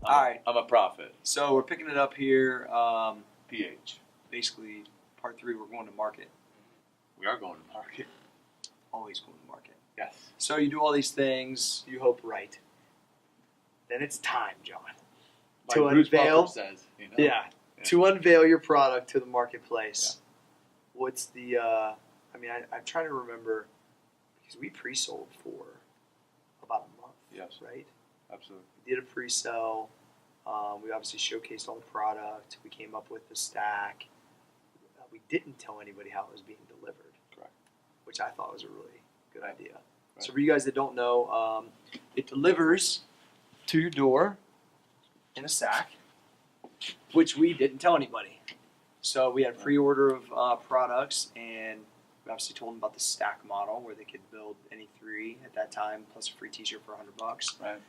All right. I'm a prophet. So we're picking it up here. PH. Basically, part 3, we're going to market. We are going to market. Always going to market. Yes. So you do all these things, you hope right. Then it's time, John. Like to Bruce unveil, Buffer says, you know? yeah, to unveil your product to the marketplace. Yeah. What's the? I'm trying to remember because we pre-sold for about a month. Yes. Right. Absolutely. We did a pre-sale. We obviously showcased all the product. We came up with the stack. We didn't tell anybody how it was being delivered. Correct. Which I thought was a really good idea. Right. So for you guys that don't know, it delivers to your door in a sack, which we didn't tell anybody. So we had pre-order of products, and we obviously told them about the stack model where they could build any 3 at that time, plus a free T-shirt for $100. Right.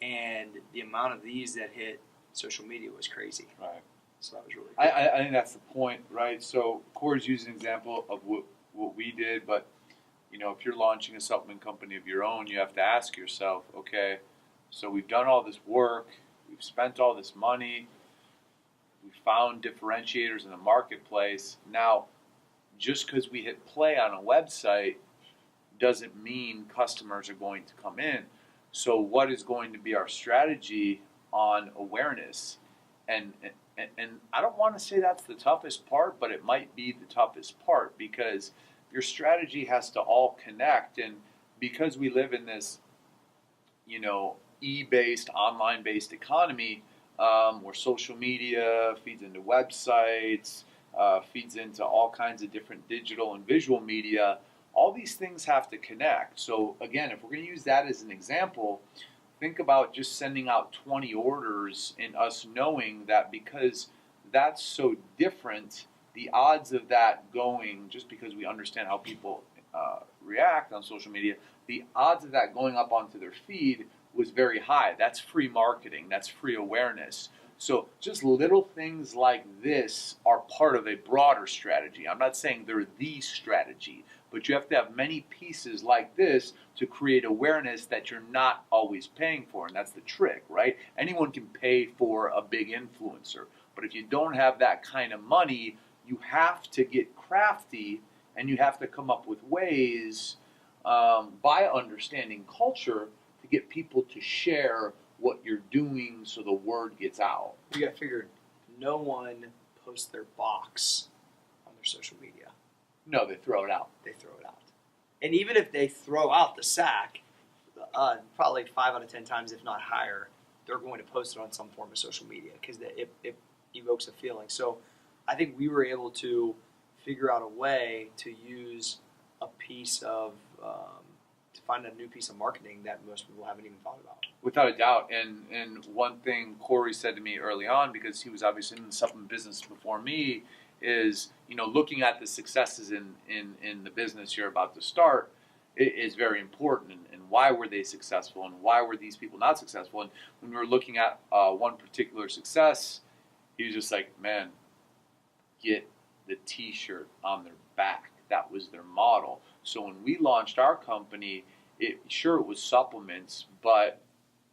And the amount of these that hit social media was crazy. Right. So that was really cool. I think that's the point, right? So Cory's using an example of what we did, but you know, if you're launching a supplement company of your own, you have to ask yourself, okay, so we've done all this work, we've spent all this money, we found differentiators in the marketplace. Now, just because we hit play on a website doesn't mean customers are going to come in. So what is going to be our strategy on awareness? And I don't want to say that's the toughest part, but it might be the toughest part because your strategy has to all connect. And because we live in this, you know, e-based, online-based economy, where social media feeds into websites, feeds into all kinds of different digital and visual media, all these things have to connect. So again, if we're going to use that as an example, think about just sending out 20 orders and us knowing that because that's so different, the odds of that going, just because we understand how people react on social media, the odds of that going up onto their feed was very high. That's free marketing. That's free awareness. So just little things like this are part of a broader strategy. I'm not saying they're the strategy, but you have to have many pieces like this to create awareness that you're not always paying for. And that's the trick, right? Anyone can pay for a big influencer. But if you don't have that kind of money, you have to get crafty and you have to come up with ways by understanding culture to get people to share what you're doing so the word gets out. You got figured no one posts their box on their social media. No, they throw it out. They throw it out. And even if they throw out the sack, probably 5 out of 10 times, if not higher, they're going to post it on some form of social media because it evokes a feeling. So I think we were able to figure out a way to use a piece of, to find a new piece of marketing that most people haven't even thought about. Without a doubt. And one thing Cory said to me early on, because he was obviously in the supplement business before me, is, you know, looking at the successes in the business you're about to start is very important. And why were they successful and why were these people not successful? And when we were looking at one particular success, he was just like, man, get the T-shirt on their back. That was their model. So when we launched our company, it was supplements, but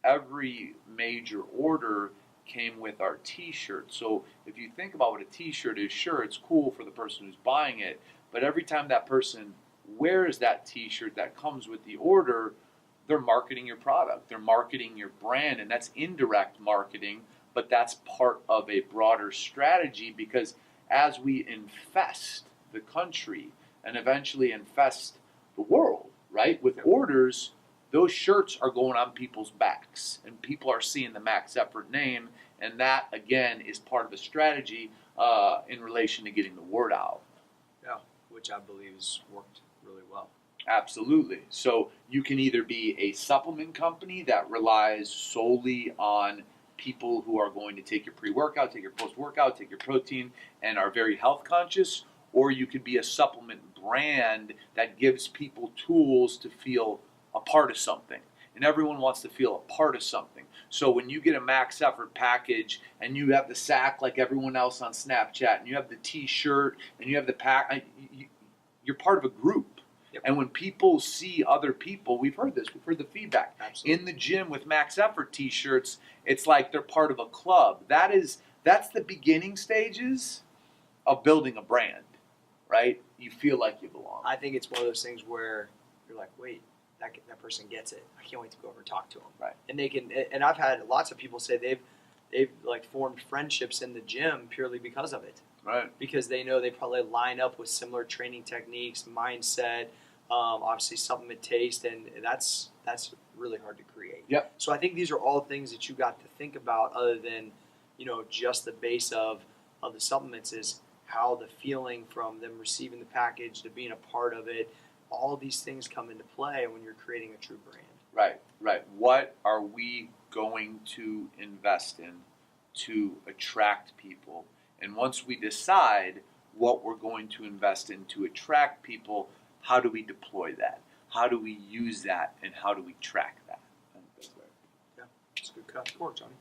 every major order came with our T-shirt. So if you think about what a T-shirt is, sure, it's cool for the person who's buying it, but every time that person wears that T-shirt that comes with the order, they're marketing your product, they're marketing your brand, and that's indirect marketing, but that's part of a broader strategy because as we infest the country and eventually infest the world, right, with orders, those shirts are going on people's backs and people are seeing the Max Effort name, and that again is part of a strategy in relation to getting the word out. Yeah, which I believe has worked really well. Absolutely. So you can either be a supplement company that relies solely on people who are going to take your pre-workout, take your post-workout, take your protein, and are very health conscious, or you could be a supplement brand that gives people tools to feel a part of something. And everyone wants to feel a part of something. So when you get a Max Effort package and you have the sack like everyone else on Snapchat, and you have the T-shirt and you have the pack, you're part of a group. Yep. And when people see other people, we've heard this, we've heard the feedback. Absolutely. In the gym with Max Effort t-shirts, it's like they're part of a club. That's the beginning stages of building a brand, right? You feel like you belong. I think it's one of those things where you're like, wait, that person gets it. I can't wait to go over and talk to them. Right. And they can. And I've had lots of people say they've like formed friendships in the gym purely because of it. Right. Because they know they probably line up with similar training techniques, mindset, obviously supplement taste, and that's really hard to create. Yep. So I think these are all things that you got to think about, other than just the base of the supplements is how the feeling from them receiving the package to being a part of it. All these things come into play when you're creating a true brand. Right. What are we going to invest in to attract people? And once we decide what we're going to invest in to attract people, how do we deploy that? How do we use that? And how do we track that? I think that's right. Yeah, it's a good cut. Cory, Johnny.